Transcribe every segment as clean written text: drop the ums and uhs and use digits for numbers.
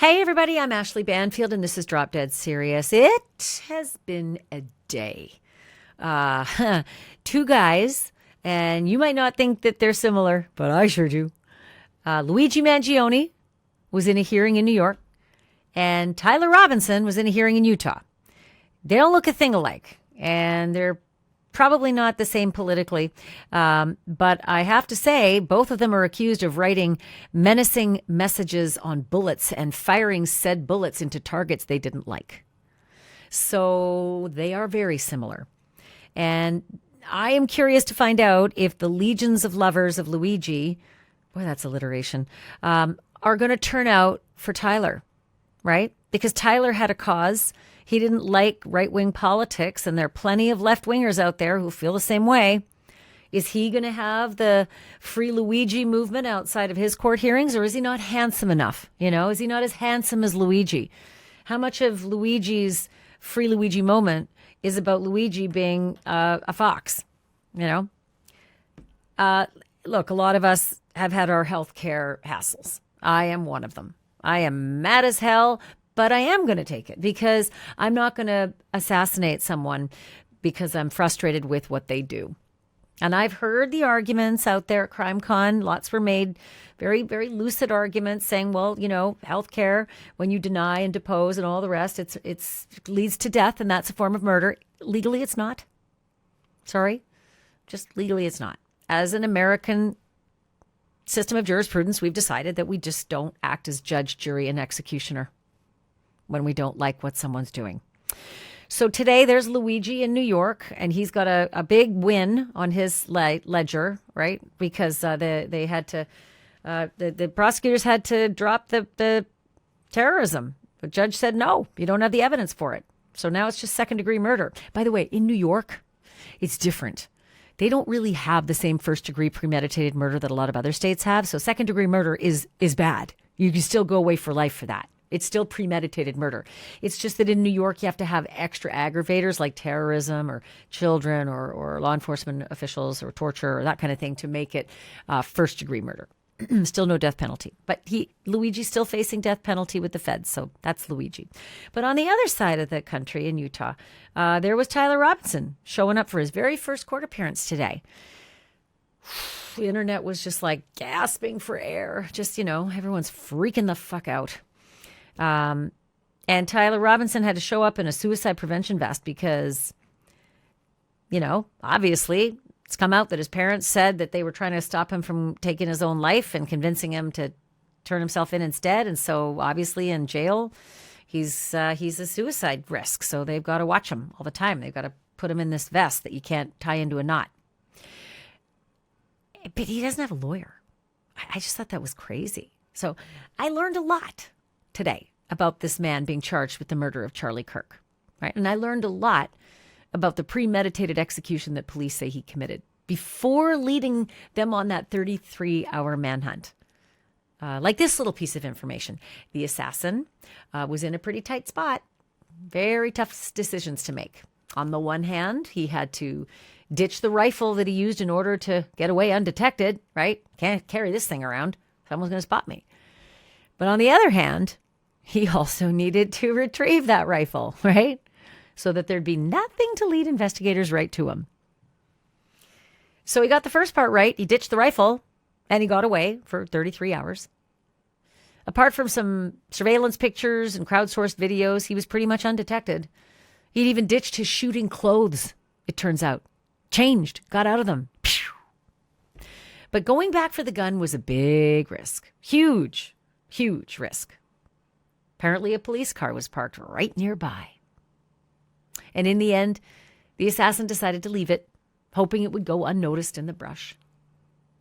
Hey everybody, I'm Ashleigh Banfield and this is Drop Dead Serious. It has been a day. Two guys, and you might not think that they're similar, but I sure do. Luigi Mangione was in a hearing in New York, and Tyler Robinson was in a hearing in Utah. They don't look a thing alike, and they're probably not the same politically, but I have to say both of them are accused of writing menacing messages on bullets and firing said bullets into targets they didn't like. So they are very similar. And I am curious to find out if the legions of lovers of Luigi, boy, that's alliteration, are going to turn out for Tyler, right? Because Tyler had a cause. He didn't like right-wing politics, and there are plenty of left-wingers out there who feel the same way. Is he going to have the Free Luigi movement outside of his court hearings, or is he not handsome enough? Is he not as handsome as Luigi? How much of Luigi's Free Luigi moment is about Luigi being a fox? Look, a lot of us have had our healthcare hassles. I am one of them. I am mad as hell, but I am going to take it because I'm not going to assassinate someone because I'm frustrated with what they do. And I've heard the arguments out there at CrimeCon. Lots were made, very, very lucid arguments saying, well, healthcare, when you deny and depose and all the rest, it leads to death, and that's a form of murder. Legally, it's not. Sorry. Just legally, it's not. As an American system of jurisprudence, we've decided that we just don't act as judge, jury, and executioner when we don't like what someone's doing. So today there's Luigi in New York, and he's got a big win on his ledger, right? Because they had to, the prosecutors had to drop the terrorism. The judge said, no, you don't have the evidence for it. So now it's just second-degree murder. By the way, in New York, it's different. They don't really have the same first-degree premeditated murder that a lot of other states have. So second-degree murder is bad. You can still go away for life for that. It's still premeditated murder. It's just that in New York, you have to have extra aggravators like terrorism or children or law enforcement officials or torture or that kind of thing to make it first-degree murder. Still no death penalty. But Luigi's still facing death penalty with the feds, so that's Luigi. But on the other side of the country in Utah, there was Tyler Robinson showing up for his very first court appearance today. The internet was just like gasping for air. Just, everyone's freaking the fuck out. And Tyler Robinson had to show up in a suicide prevention vest because, obviously it's come out that his parents said that they were trying to stop him from taking his own life and convincing him to turn himself in instead. And so obviously in jail, he's a suicide risk. So they've got to watch him all the time. They've got to put him in this vest that you can't tie into a knot. But he doesn't have a lawyer. I just thought that was crazy. So I learned a lot today about this man being charged with the murder of Charlie Kirk, right? And I learned a lot about the premeditated execution that police say he committed before leading them on that 33-hour manhunt. Like this little piece of information. The assassin was in a pretty tight spot. Very tough decisions to make. On the one hand, he had to ditch the rifle that he used in order to get away undetected, right? Can't carry this thing around. Someone's going to spot me. But on the other hand, he also needed to retrieve that rifle, right? So that there'd be nothing to lead investigators right to him. So he got the first part right. He ditched the rifle and he got away for 33 hours. Apart from some surveillance pictures and crowdsourced videos, he was pretty much undetected. He'd even ditched his shooting clothes, it turns out. Changed, got out of them. Pew! But going back for the gun was a big risk. Huge risk. Apparently, a police car was parked right nearby. And in the end, the assassin decided to leave it, hoping it would go unnoticed in the brush.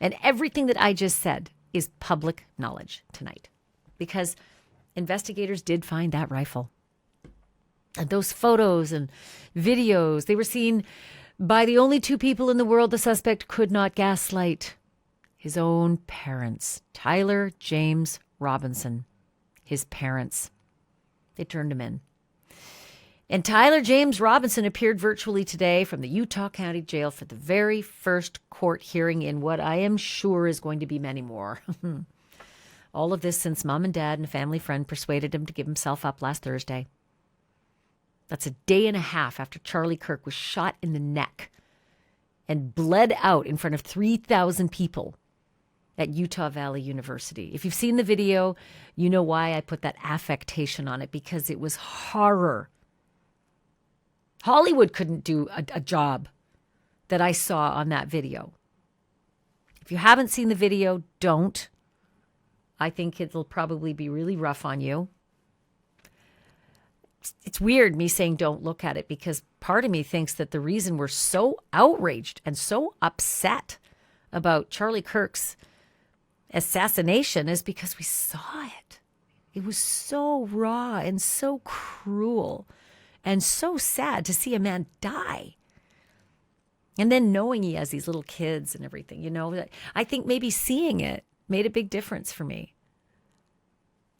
And everything that I just said is public knowledge tonight, because investigators did find that rifle. And those photos and videos, they were seen by the only two people in the world the suspect could not gaslight. His own parents, Tyler James Robinson. His parents. They turned him in. And Tyler James Robinson appeared virtually today from the Utah County Jail for the very first court hearing in what I am sure is going to be many more. All of this since mom and dad and a family friend persuaded him to give himself up last Thursday. That's a day and a half after Charlie Kirk was shot in the neck and bled out in front of 3,000 people at Utah Valley University. If you've seen the video, you know why I put that affectation on it, because it was horror. Hollywood couldn't do a job that I saw on that video. If you haven't seen the video, don't. I think it'll probably be really rough on you. It's weird me saying don't look at it, because part of me thinks that the reason we're so outraged and so upset about Charlie Kirk's assassination is because we saw it. It was so raw and so cruel and so sad to see a man die. And then knowing he has these little kids and everything, you know, I think maybe seeing it made a big difference for me.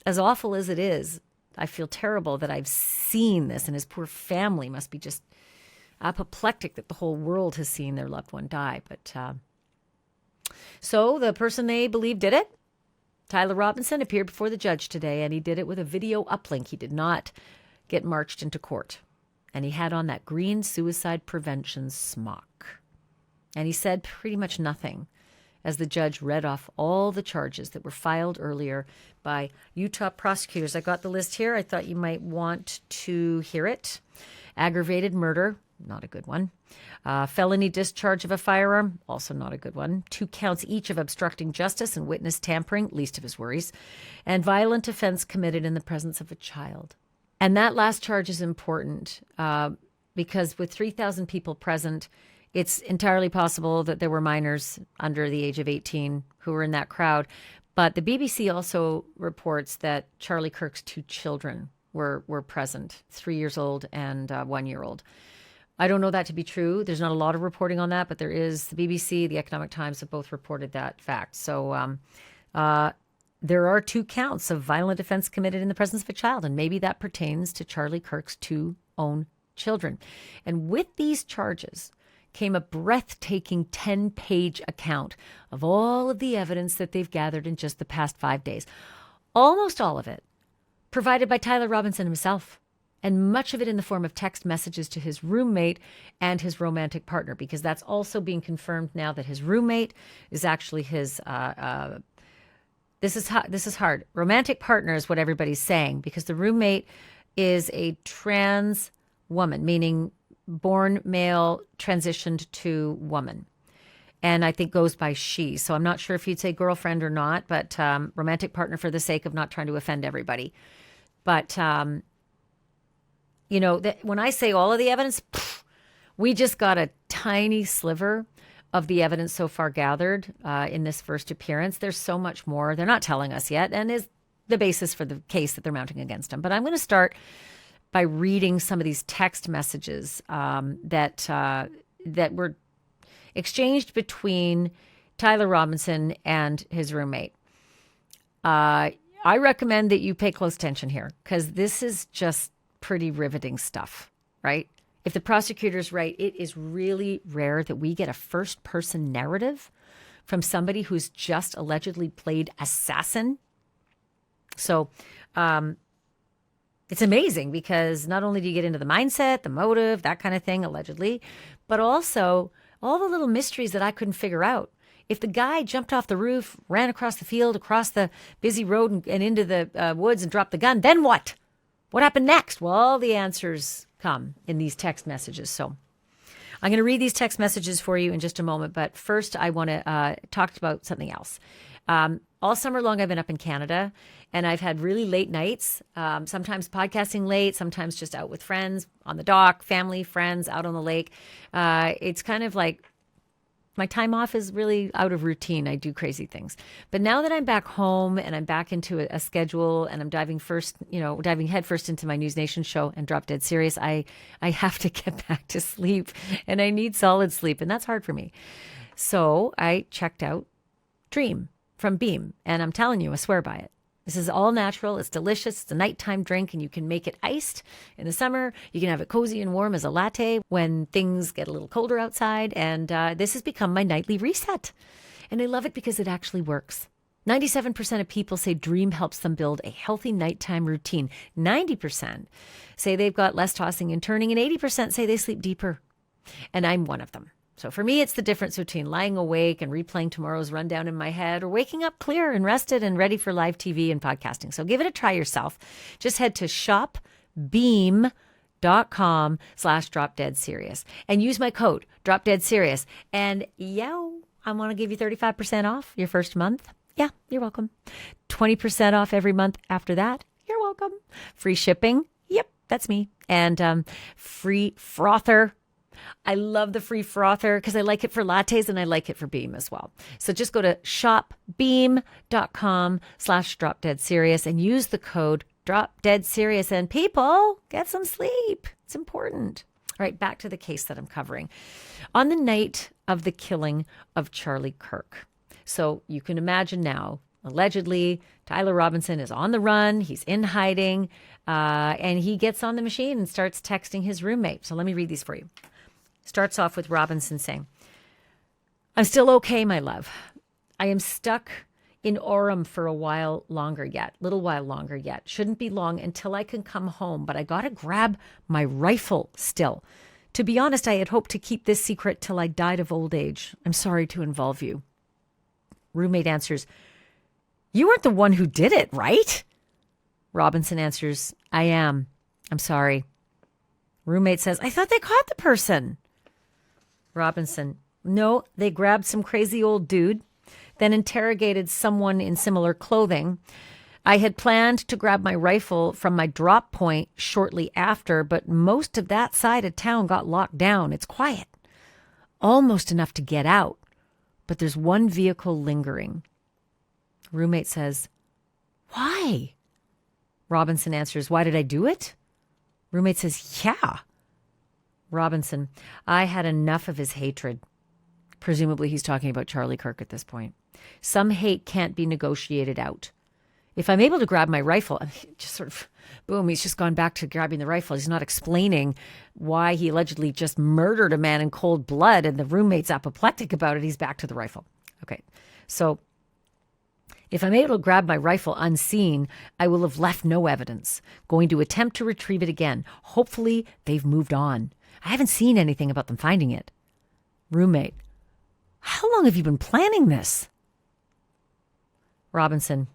As awful as it is, I feel terrible that I've seen this, and his poor family must be just apoplectic that the whole world has seen their loved one die. But so the person they believe did it, Tyler Robinson, appeared before the judge today, and he did it with a video uplink. He did not get marched into court. And he had on that green suicide prevention smock. And he said pretty much nothing as the judge read off all the charges that were filed earlier by Utah prosecutors. I got the list here. I thought you might want to hear it. Aggravated murder, not a good one. Felony discharge of a firearm, also not a good one. 2 counts each of obstructing justice and witness tampering, least of his worries. And violent offense committed in the presence of a child. And that last charge is important because with 3,000 people present, it's entirely possible that there were minors under the age of 18 who were in that crowd. But the BBC also reports that Charlie Kirk's 2 children were present, 3 years old and 1 year old. I don't know that to be true. There's not a lot of reporting on that, but there is. The BBC, the Economic Times have both reported that fact. So there are 2 counts of violent offense committed in the presence of a child, and maybe that pertains to Charlie Kirk's 2 own children. And with these charges came a breathtaking 10-page account of all of the evidence that they've gathered in just the past 5 days. Almost all of it provided by Tyler Robinson himself, and much of it in the form of text messages to his roommate and his romantic partner, because that's also being confirmed now that his roommate is actually his This is hard. Romantic partner is what everybody's saying, because the roommate is a trans woman, meaning born male, transitioned to woman. And I think goes by she. So I'm not sure if you'd say girlfriend or not, but romantic partner for the sake of not trying to offend everybody. But, when I say all of the evidence, we just got a tiny sliver of the evidence so far gathered in this first appearance. There's so much more they're not telling us yet, and is the basis for the case that they're mounting against him. But I'm going to start by reading some of these text messages that were exchanged between Tyler Robinson and his roommate. I recommend that you pay close attention here, because this is just pretty riveting stuff, right? If the prosecutor's right, it is really rare that we get a first-person narrative from somebody who's just allegedly played assassin. So it's amazing, because not only do you get into the mindset, the motive, that kind of thing, allegedly, but also all the little mysteries that I couldn't figure out. If the guy jumped off the roof, ran across the field, across the busy road and into the woods and dropped the gun, then what? What happened next? Well, all the answers come in these text messages. So I'm going to read these text messages for you in just a moment. But first, I want to talk about something else. All summer long, I've been up in Canada, and I've had really late nights, sometimes podcasting late, sometimes just out with friends on the dock, family, friends, out on the lake. It's kind of like my time off is really out of routine. I do crazy things. But now that I'm back home and I'm back into a schedule, and I'm diving headfirst into my NewsNation show and Drop Dead Serious, I have to get back to sleep, and I need solid sleep, and that's hard for me. So I checked out Dream from Beam, and I'm telling you, I swear by it. This is all natural. It's delicious. It's a nighttime drink, and you can make it iced in the summer. You can have it cozy and warm as a latte when things get a little colder outside. And this has become my nightly reset. And I love it because it actually works. 97% of people say dream helps them build a healthy nighttime routine. 90% say they've got less tossing and turning, and 80% say they sleep deeper. And I'm one of them. So for me, it's the difference between lying awake and replaying tomorrow's rundown in my head or waking up clear and rested and ready for live TV and podcasting. So give it a try yourself. Just head to shopbeam.com/dropdeadserious and use my code dropdeadserious. And I want to give you 35% off your first month. Yeah, you're welcome. 20% off every month after that. You're welcome. Free shipping. Yep, that's me. And free frother. I love the free frother because I like it for lattes and I like it for Beam as well. So just go to shopbeam.com/dropdeadserious and use the code dropdeadserious. And people, get some sleep. It's important. All right, back to the case that I'm covering. On the night of the killing of Charlie Kirk. So you can imagine now, allegedly, Tyler Robinson is on the run. He's in hiding. And he gets on the machine and starts texting his roommate. So let me read these for you. Starts off with Robinson saying, "I'm still okay, my love. I am stuck in Orem for little while longer yet. Shouldn't be long until I can come home, but I got to grab my rifle still. To be honest, I had hoped to keep this secret till I died of old age. I'm sorry to involve you." Roommate answers, "You weren't the one who did it, right?" Robinson answers, "I am. I'm sorry." Roommate says, "I thought they caught the person." Robinson, "No, they grabbed some crazy old dude, then interrogated someone in similar clothing. I had planned to grab my rifle from my drop point shortly after, but most of that side of town got locked down. It's quiet. Almost enough to get out, but there's one vehicle lingering." Roommate says, "Why?" Robinson answers, "Why did I do it?" Roommate says, "Yeah." Robinson, "I had enough of his hatred." Presumably he's talking about Charlie Kirk at this point. "Some hate can't be negotiated out. If I'm able to grab my rifle," just sort of, boom, he's just gone back to grabbing the rifle. He's not explaining why he allegedly just murdered a man in cold blood, and the roommate's apoplectic about it. He's back to the rifle. Okay, so if I'm able to grab my rifle unseen, I will have left no evidence. Going to attempt to retrieve it again. Hopefully they've moved on. I haven't seen anything about them finding it. Roommate, how long have you been planning this? Robinson,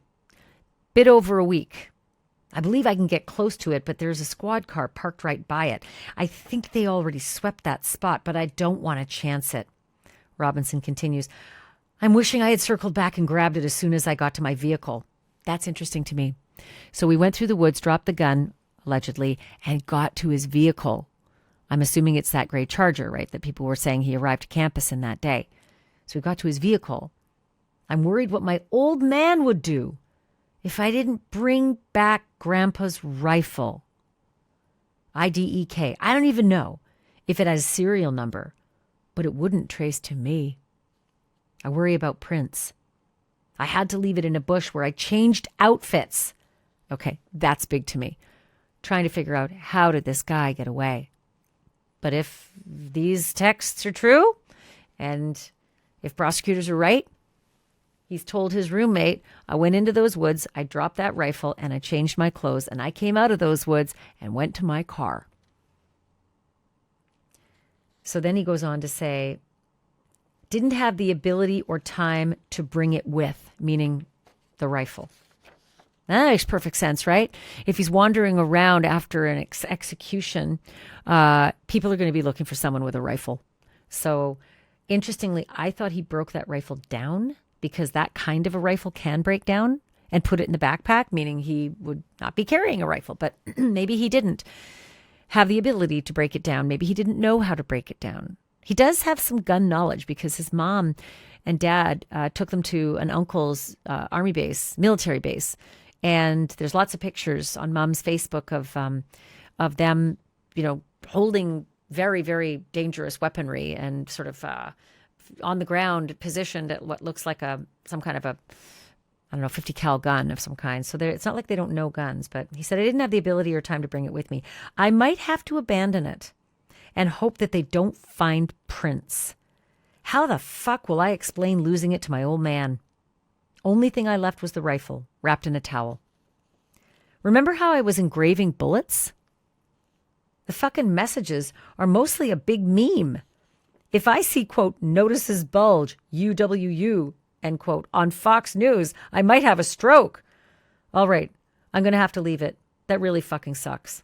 bit over a week. I believe I can get close to it, but there's a squad car parked right by it. I think they already swept that spot, but I don't want to chance it. Robinson continues, I'm wishing I had circled back and grabbed it as soon as I got to my vehicle. That's interesting to me. So we went through the woods, dropped the gun, allegedly, and got to his vehicle. I'm assuming it's that gray Charger, right, that people were saying he arrived to campus in that day. So we got to his vehicle. I'm worried what my old man would do if I didn't bring back Grandpa's rifle. IDEK. I don't even know if it has a serial number, but it wouldn't trace to me. I worry about prints. I had to leave it in a bush where I changed outfits. Okay, that's big to me. Trying to figure out, how did this guy get away? But if these texts are true, and if prosecutors are right, he's told his roommate, I went into those woods, I dropped that rifle, and I changed my clothes, and I came out of those woods and went to my car. So then he goes on to say, didn't have the ability or time to bring it with, meaning the rifle. That makes perfect sense, right? If he's wandering around after an execution, people are going to be looking for someone with a rifle. So interestingly, I thought he broke that rifle down because that kind of a rifle can break down, and put it in the backpack, meaning he would not be carrying a rifle. But maybe he didn't have the ability to break it down. Maybe he didn't know how to break it down. He does have some gun knowledge because his mom and dad took them to an uncle's army base, military base. And there's lots of pictures on Mom's Facebook of them, holding very, very dangerous weaponry and sort of on the ground, positioned at what looks like some kind of 50 cal gun of some kind. So it's not like they don't know guns. But he said, I didn't have the ability or time to bring it with me. I might have to abandon it and hope that they don't find prints. How the fuck will I explain losing it to my old man? Only thing I left was the rifle, wrapped in a towel. Remember how I was engraving bullets? The fucking messages are mostly a big meme. If I see, quote, notices bulge, UWU, end quote, on Fox News, I might have a stroke. All right, I'm going to have to leave it. That really fucking sucks.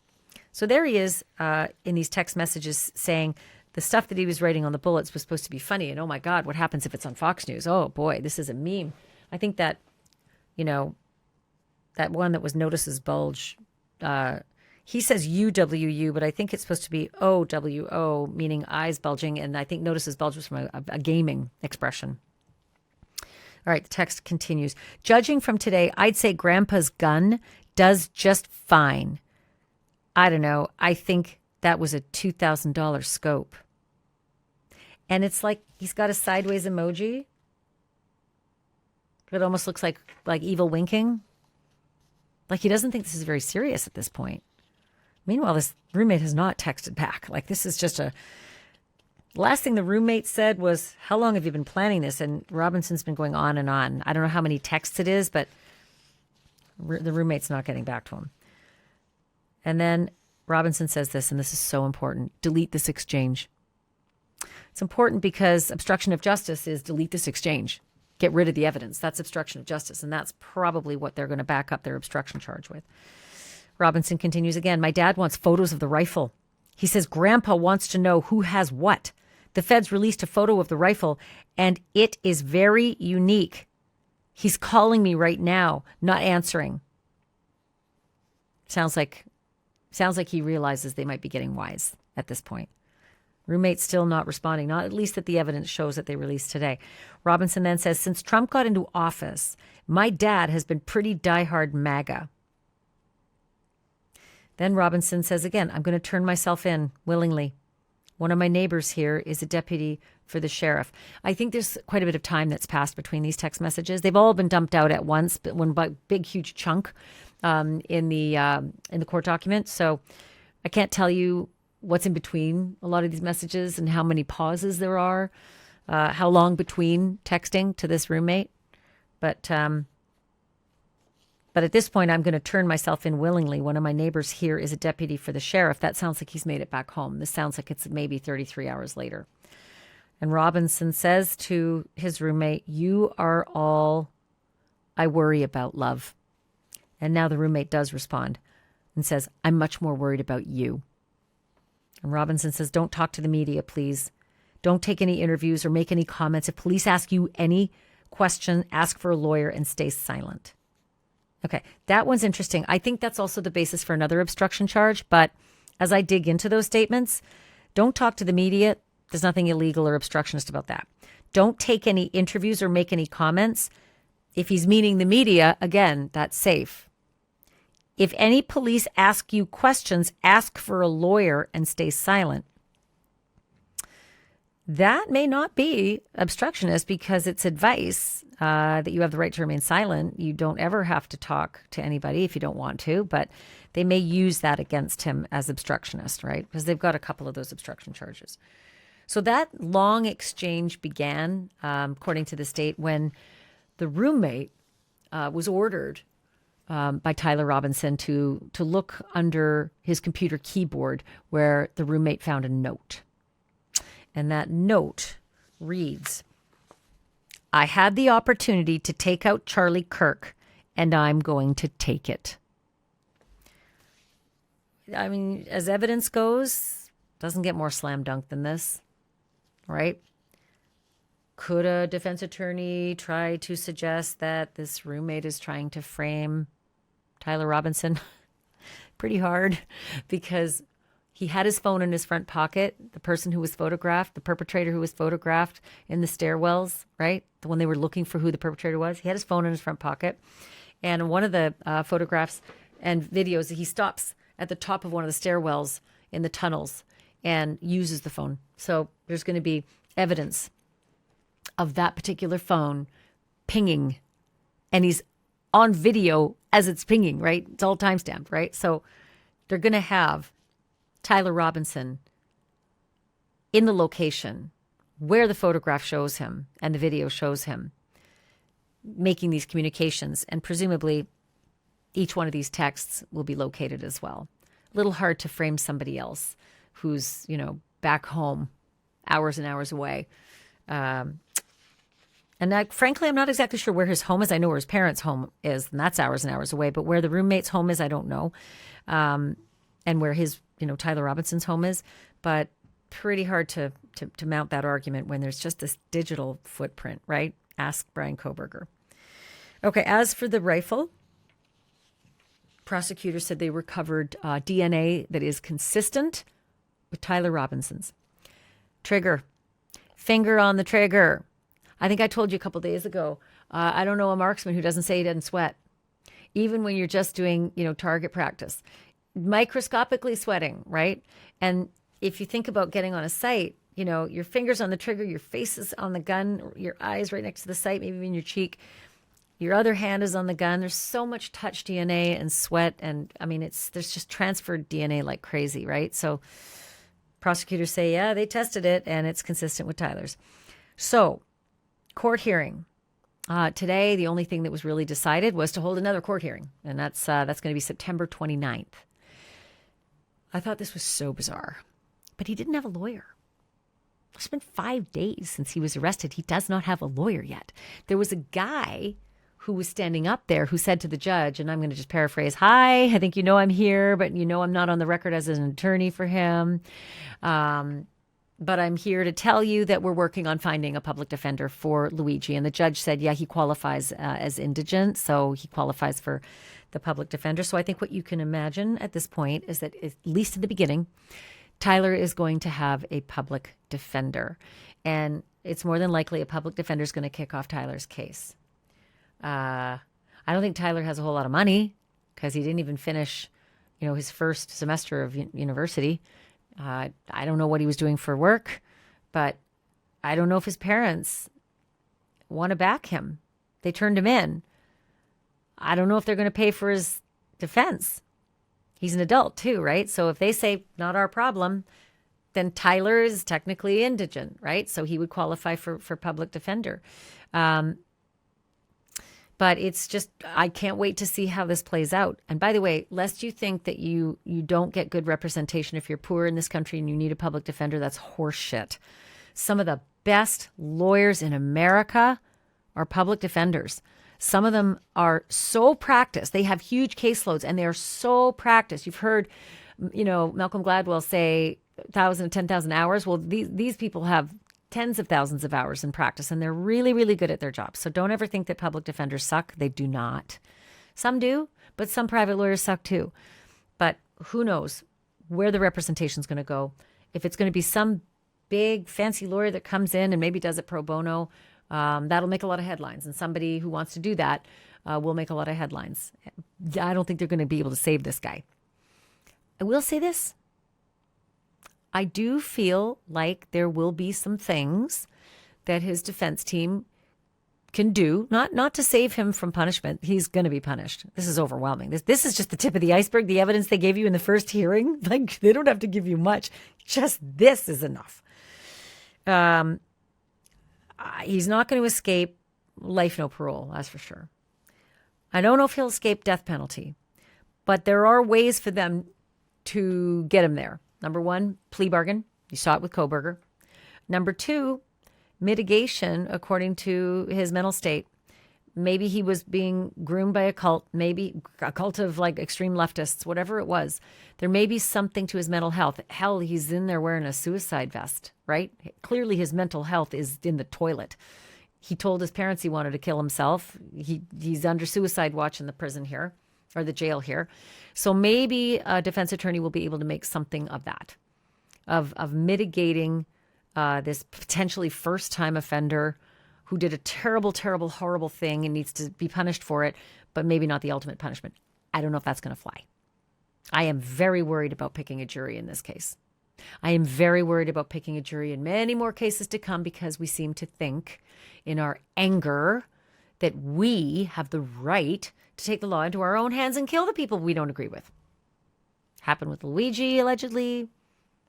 So there he is in these text messages saying the stuff that he was writing on the bullets was supposed to be funny. And oh my God, what happens if it's on Fox News? Oh boy, this is a meme. I think that, that one that was notices bulge, he says UWU, but I think it's supposed to be OWO, meaning eyes bulging. And I think notices bulge was from a gaming expression. All right, the text continues. Judging from today, I'd say Grandpa's gun does just fine. I don't know. I think that was a $2,000 scope. And it's like he's got a sideways emoji. It almost looks like evil winking. Like he doesn't think this is very serious at this point. Meanwhile, this roommate has not texted back. Like this is just the last thing the roommate said was, how long have you been planning this? And Robinson's been going on and on. I don't know how many texts it is, but the roommate's not getting back to him. And then Robinson says this, and this is so important. Delete this exchange. It's important because obstruction of justice is delete this exchange. Get rid of the evidence. That's obstruction of justice. And that's probably what they're going to back up their obstruction charge with. Robinson continues again. My dad wants photos of the rifle. He says Grandpa wants to know who has what. The feds released a photo of the rifle, and it is very unique. He's calling me right now, not answering. Sounds like he realizes they might be getting wise at this point. Roommate's still not responding, not at least that the evidence shows that they released today. Robinson then says, since Trump got into office, my dad has been pretty diehard MAGA. Then Robinson says again, I'm going to turn myself in willingly. One of my neighbors here is a deputy for the sheriff. I think there's quite a bit of time that's passed between these text messages. They've all been dumped out at once, but one big, huge chunk in the court document. So I can't tell you what's in between a lot of these messages and how many pauses there are, how long between texting to this roommate. But at this point, I'm going to turn myself in willingly. One of my neighbors here is a deputy for the sheriff. That sounds like he's made it back home. This sounds like it's maybe 33 hours later. And Robinson says to his roommate, you are all I worry about, love. And now the roommate does respond and says, I'm much more worried about you. And Robinson says, don't talk to the media, please. Don't take any interviews or make any comments. If police ask you any question, ask for a lawyer and stay silent. Okay, that one's interesting. I think that's also the basis for another obstruction charge. But as I dig into those statements, don't talk to the media. There's nothing illegal or obstructionist about that. Don't take any interviews or make any comments. If he's meaning the media, again, that's safe. If any police ask you questions, ask for a lawyer and stay silent. That may not be obstructionist because it's advice that you have the right to remain silent. You don't ever have to talk to anybody if you don't want to, but they may use that against him as obstructionist, right? Because they've got a couple of those obstruction charges. So that long exchange began, according to the state, when the roommate was ordered by Tyler Robinson to look under his computer keyboard where the roommate found a note. And that note reads, I had the opportunity to take out Charlie Kirk, and I'm going to take it. I mean, as evidence goes, doesn't get more slam dunk than this, right? Could a defense attorney try to suggest that this roommate is trying to frame Tyler Robinson? Pretty hard, because he had his phone in his front pocket. The person who was photographed, the perpetrator who was photographed in the stairwells, right? The one they were looking for who the perpetrator was. He had his phone in his front pocket. And in one of the photographs and videos, he stops at the top of one of the stairwells in the tunnels and uses the phone. So there's going to be evidence of that particular phone pinging. And he's on video as it's pinging, right? It's all timestamped, right? So they're going to have Tyler Robinson in the location where the photograph shows him and the video shows him. making these communications. And presumably each one of these texts will be located as well. A little hard to frame somebody else who's, back home, hours and hours away. Frankly, I'm not exactly sure where his home is. I know where his parents' home is, and that's hours and hours away. But where the roommate's home is, I don't know. And where his, Tyler Robinson's home is. But pretty hard to mount that argument when there's just this digital footprint, right? Ask Brian Kohberger. Okay, as for the rifle, prosecutors said they recovered DNA that is consistent with Tyler Robinson's. Trigger. Finger on the trigger. I think I told you a couple days ago, I don't know a marksman who doesn't say he doesn't sweat. Even when you're just doing, target practice. Microscopically sweating, right? And if you think about getting on a sight, your fingers on the trigger, your face is on the gun, your eyes right next to the sight, maybe even your cheek. Your other hand is on the gun. There's so much touch DNA and sweat. And there's just transferred DNA like crazy, right? So prosecutors say, yeah, they tested it and it's consistent with Tyler's. So court hearing. Today, the only thing that was really decided was to hold another court hearing. And that's going to be September 29th. I thought this was so bizarre. But he didn't have a lawyer. It's been 5 days since he was arrested. He does not have a lawyer yet. There was a guy who was standing up there who said to the judge, and I'm going to just paraphrase, "Hi, I think I'm here, but I'm not on the record as an attorney for him. But I'm here to tell you that we're working on finding a public defender for Luigi." And the judge said, yeah, he qualifies as indigent, so he qualifies for the public defender. So I think what you can imagine at this point is that, at least in the beginning, Tyler is going to have a public defender. And it's more than likely a public defender is going to kick off Tyler's case. I don't think Tyler has a whole lot of money because he didn't even finish, his first semester of university. I don't know what he was doing for work, but I don't know if his parents want to back him. They turned him in. I don't know if they're going to pay for his defense. He's an adult too, right? So if they say, not our problem, then Tyler is technically indigent, right? So he would qualify for public defender. But it's just, I can't wait to see how this plays out. And by the way, lest you think that you don't get good representation if you're poor in this country and you need a public defender, that's horseshit. Some of the best lawyers in America are public defenders. Some of them are so practiced. They have huge caseloads and they are so practiced. You've heard, Malcolm Gladwell say 1,000 to 10,000 hours. Well, these people have tens of thousands of hours in practice, and they're really, really good at their job. So don't ever think that public defenders suck. They do not. Some do, but some private lawyers suck too. But who knows where the representation is going to go. If it's going to be some big fancy lawyer that comes in and maybe does it pro bono, that'll make a lot of headlines. And somebody who wants to do that will make a lot of headlines. I don't think they're going to be able to save this guy. I will say this. I do feel like there will be some things that his defense team can do, not to save him from punishment. He's going to be punished. This is overwhelming. This is just the tip of the iceberg. The evidence they gave you in the first hearing, like they don't have to give you much. Just this is enough. He's not going to escape life, no parole. That's for sure. I don't know if he'll escape death penalty, but there are ways for them to get him there. Number one, plea bargain. You saw it with Kohberger. Number two, mitigation according to his mental state. Maybe he was being groomed by a cult, maybe a cult of like extreme leftists, whatever it was. There may be something to his mental health. Hell, he's in there wearing a suicide vest, right? Clearly his mental health is in the toilet. He told his parents he wanted to kill himself. He's under suicide watch in the prison here, or the jail here. So maybe a defense attorney will be able to make something of that, of mitigating this potentially first-time offender who did a terrible, terrible, horrible thing and needs to be punished for it, but maybe not the ultimate punishment. I don't know if that's going to fly. I am very worried about picking a jury in this case. I am very worried about picking a jury in many more cases to come because we seem to think in our anger that we have the right to take the law into our own hands and kill the people we don't agree with. Happened with Luigi, allegedly.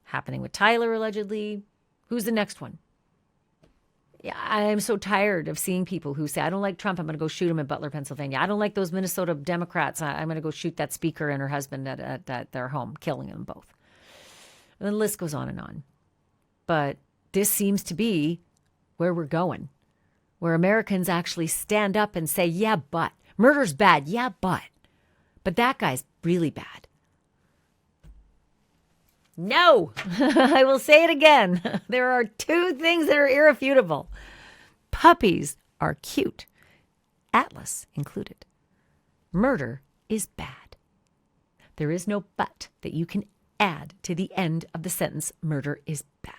Happening with Tyler, allegedly. Who's the next one? I'm so tired of seeing people who say, I don't like Trump, I'm going to go shoot him in Butler, Pennsylvania. I don't like those Minnesota Democrats, I'm going to go shoot that speaker and her husband at their home, killing them both. And the list goes on and on. But this seems to be where we're going, where Americans actually stand up and say, yeah, but murder's bad. Yeah, but that guy's really bad. No, I will say it again. There are two things that are irrefutable. Puppies are cute, Atlas included. Murder is bad. There is no but that you can add to the end of the sentence, murder is bad.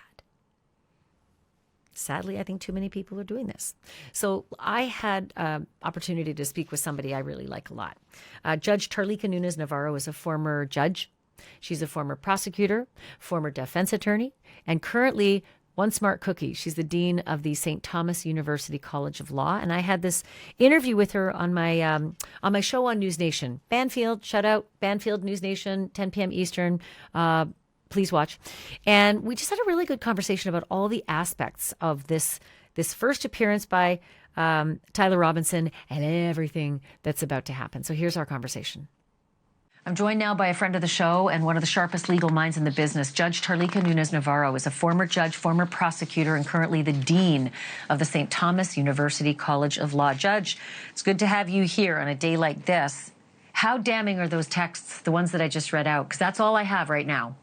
Sadly, I think too many people are doing this. So I had opportunity to speak with somebody I really like a lot. Judge Charlie Kirk Navarro is a former judge. She's a former prosecutor, former defense attorney, and currently one smart cookie. She's the dean of the St. Thomas University College of Law. And I had this interview with her on my show on NewsNation. Banfield, shout out, Banfield, NewsNation, 10 p.m. Eastern. Please watch. And we just had a really good conversation about all the aspects of this first appearance by Tyler Robinson and everything that's about to happen. So here's our conversation. I'm joined now by a friend of the show and one of the sharpest legal minds in the business. Judge Charlie Kirk Navarro is a former judge, former prosecutor, and currently the dean of the St. Thomas University College of Law. Judge, it's good to have you here on a day like this. How damning are those texts, the ones that I just read out? Because that's all I have right now.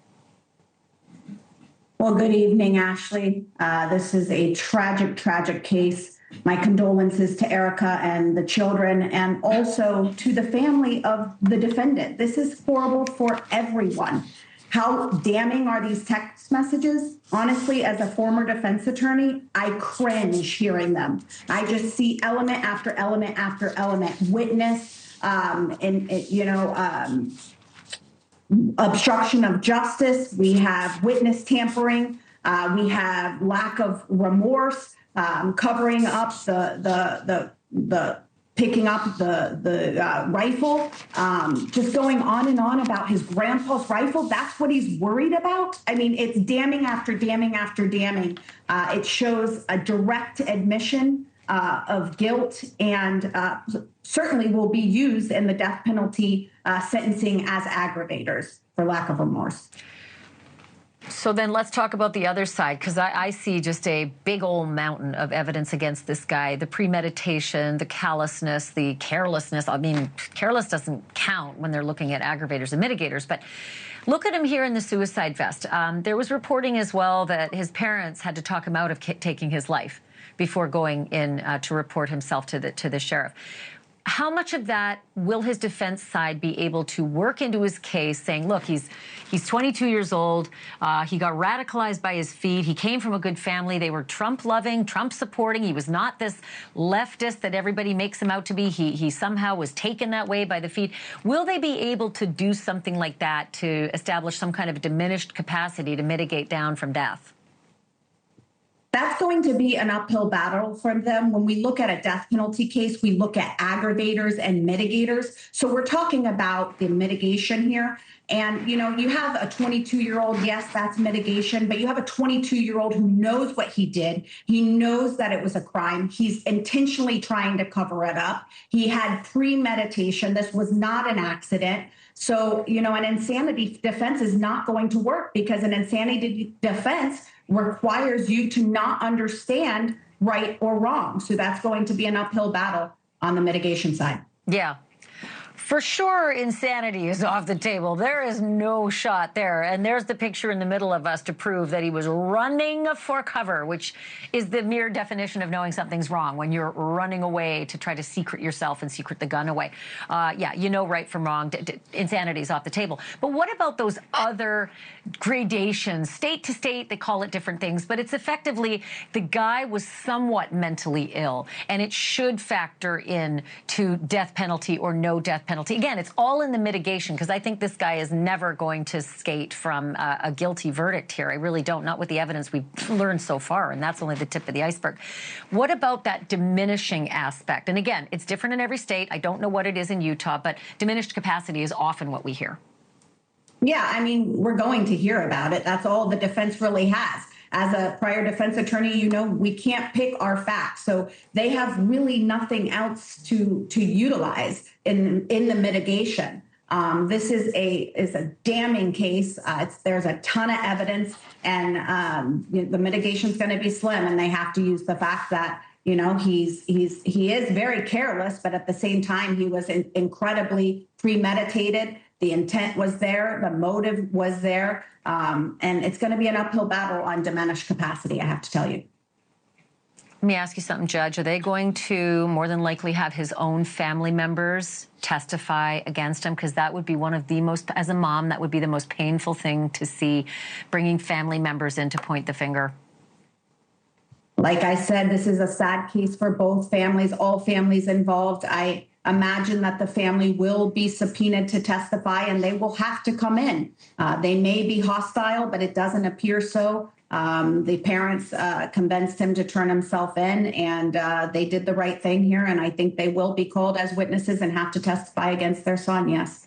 Well, good evening, Ashleigh. This is a tragic, tragic case. My condolences to Erica and the children, and also to the family of the defendant. This is horrible for everyone. How damning are these text messages? Honestly, as a former defense attorney, I cringe hearing them. I just see element after element after element. Witness, obstruction of justice. We have witness tampering. We have lack of remorse. Covering up the picking up the rifle, just going on and on about his grandpa's rifle. That's what he's worried about. I mean, it's damning after damning after damning. It shows a direct admission of guilt and certainly will be used in the death penalty sentencing as aggravators for lack of remorse. So then let's talk about the other side, because I see just a big old mountain of evidence against this guy. The premeditation, the callousness, the carelessness. I mean, careless doesn't count when they're looking at aggravators and mitigators, but look at him here in the suicide vest. There was reporting as well that his parents had to talk him out of taking his life before going in to report himself to the sheriff. How much of that will his defense side be able to work into his case, saying, look, he's 22 years old. He got radicalized by his feed. He came from a good family. They were Trump-loving, Trump-supporting. He was not this leftist that everybody makes him out to be. He somehow was taken that way by the feed. Will they be able to do something like that to establish some kind of diminished capacity to mitigate down from death? That's going to be an uphill battle for them. When we look at a death penalty case, we look at aggravators and mitigators. So we're talking about the mitigation here. And, you have a 22-year-old, yes, that's mitigation, but you have a 22-year-old who knows what he did. He knows that it was a crime. He's intentionally trying to cover it up. He had premeditation. This was not an accident. So, an insanity defense is not going to work, because an insanity defense requires you to not understand right or wrong. So that's going to be an uphill battle on the mitigation side. Yeah. For sure, insanity is off the table. There is no shot there. And there's the picture in the middle of us to prove that he was running for cover, which is the mere definition of knowing something's wrong, when you're running away to try to secret yourself and secret the gun away. Right from wrong. Insanity is off the table. But what about those other gradations? State to state, they call it different things, but it's effectively the guy was somewhat mentally ill, and it should factor in to death penalty or no death penalty. Again, it's all in the mitigation, because I think this guy is never going to skate from a guilty verdict here. I really don't, not with the evidence we've learned so far, and that's only the tip of the iceberg. What about that diminishing aspect? And again, it's different in every state. I don't know what it is in Utah, but diminished capacity is often what we hear. Yeah, I mean, we're going to hear about it. That's all the defense really has. as a prior defense attorney, we can't pick our facts. So they have really nothing else to utilize in the mitigation. This is a damning case. There's a ton of evidence, and the mitigation is going to be slim, and they have to use the fact that he is very careless, but at the same time he was incredibly premeditated. The intent was there, the motive was there, and it's going to be an uphill battle on diminished capacity, I have to tell you. Let me ask you something, Judge. Are they going to more than likely have his own family members testify against him? Because that would be one of the most, as a mom, that would be the most painful thing to see, bringing family members in to point the finger. Like I said, this is a sad case for both families, all families involved. I imagine that the family will be subpoenaed to testify, and they will have to come in. They may be hostile, but it doesn't appear so. The parents convinced him to turn himself in, and they did the right thing here. And I think they will be called as witnesses and have to testify against their son, yes.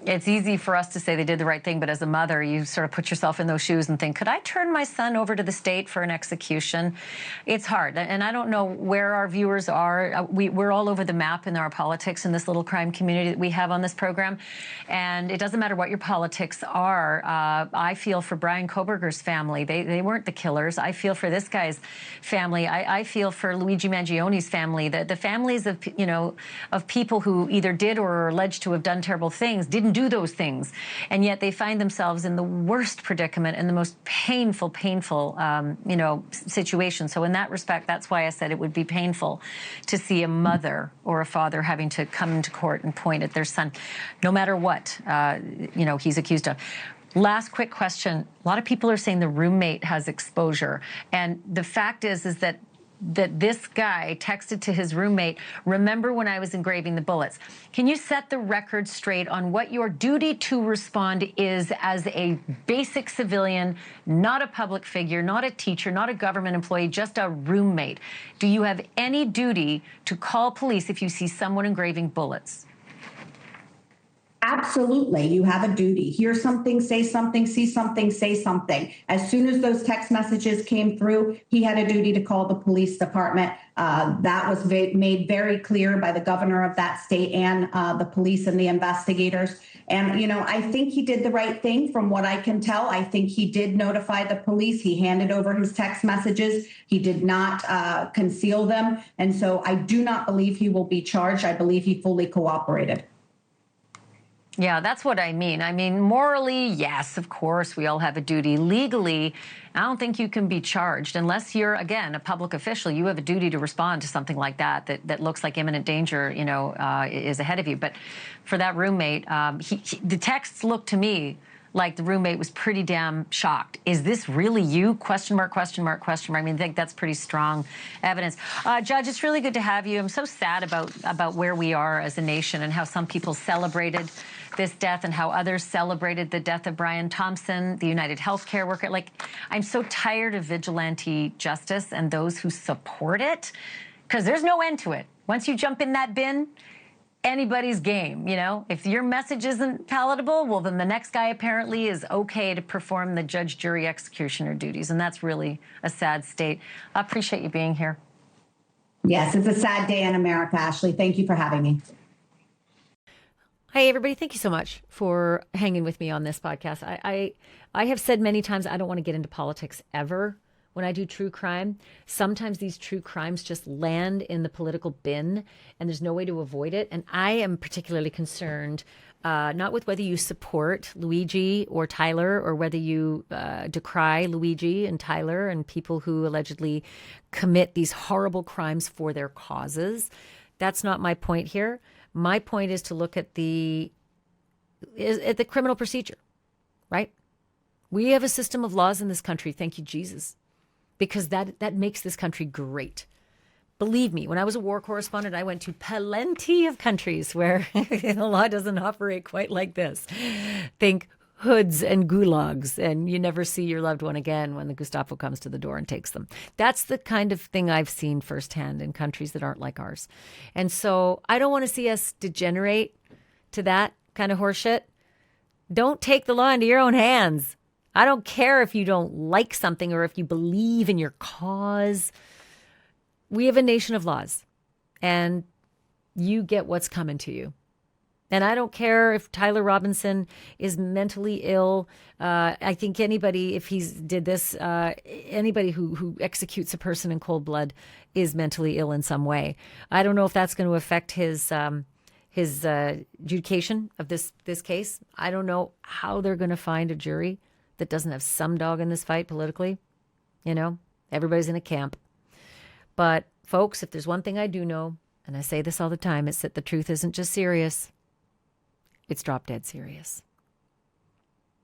It's easy for us to say they did the right thing, but as a mother, you sort of put yourself in those shoes and think, could I turn my son over to the state for an execution? It's hard. And I don't know where our viewers are. We're all over the map in our politics in this little crime community that we have on this program. And it doesn't matter what your politics are. I feel for Brian Koberger's family. They weren't the killers. I feel for this guy's family. I feel for Luigi Mangione's family. The families of, of people who either did or are alleged to have done terrible things didn't do those things, and yet they find themselves in the worst predicament and the most painful, situation. So in that respect, that's why I said it would be painful to see a mother or a father having to come into court and point at their son, no matter what, he's accused of. Last quick question. A lot of people are saying the roommate has exposure, and the fact is that this guy texted to his roommate, remember when I was engraving the bullets. Can you set the record straight on what your duty to respond is as a basic civilian, not a public figure, not a teacher, not a government employee, just a roommate? Do you have any duty to call police if you see someone engraving bullets? Absolutely. You have a duty. Hear something, say something, see something, say something. As soon as those text messages came through, he had a duty to call the police department. That was made very clear by the governor of that state and the police and the investigators. And, I think he did the right thing from what I can tell. I think he did notify the police. He handed over his text messages. He did not conceal them. And so I do not believe he will be charged. I believe he fully cooperated. Yeah, that's what I mean. I mean, morally, yes, of course, we all have a duty. Legally, I don't think you can be charged unless you're, again, a public official. You have a duty to respond to something like that looks like imminent danger, is ahead of you. But for that roommate, the texts look to me like the roommate was pretty damn shocked. Is this really you? Question mark, question mark, question mark. I mean, I think that's pretty strong evidence. Judge, it's really good to have you. I'm so sad about where we are as a nation and how some people celebrated this death and how others celebrated the death of Brian Thompson, the United Healthcare worker. I'm so tired of vigilante justice and those who support it, because there's no end to it. Once you jump in that bin, anybody's game, If your message isn't palatable, well, then the next guy apparently is okay to perform the judge, jury, executioner duties, and that's really a sad state. I appreciate you being here. Yes, it's a sad day in America, Ashleigh. Thank you for having me. Hey, everybody. Thank you so much for hanging with me on this podcast. I have said many times I don't want to get into politics ever when I do true crime. Sometimes these true crimes just land in the political bin and there's no way to avoid it. And I am particularly concerned not with whether you support Luigi or Tyler or whether you decry Luigi and Tyler and people who allegedly commit these horrible crimes for their causes. That's not my point here. My point is to look at the criminal procedure, right? We have a system of laws in this country, thank you, Jesus, because that makes this country great. Believe me, when I was a war correspondent, I went to plenty of countries where the law doesn't operate quite like this. Think hoods and gulags, and you never see your loved one again when the Gestapo comes to the door and takes them. That's the kind of thing I've seen firsthand in countries that aren't like ours. And so I don't want to see us degenerate to that kind of horseshit. Don't take the law into your own hands. I don't care if you don't like something or if you believe in your cause. We have a nation of laws, and you get what's coming to you. And I don't care if Tyler Robinson is mentally ill. I think anybody, if he's did this, anybody who executes a person in cold blood is mentally ill in some way. I don't know if that's going to affect his adjudication of this case. I don't know how they're going to find a jury that doesn't have some dog in this fight politically. Everybody's in a camp. But folks, if there's one thing I do know, and I say this all the time, it's that the truth isn't just serious. It's drop dead serious.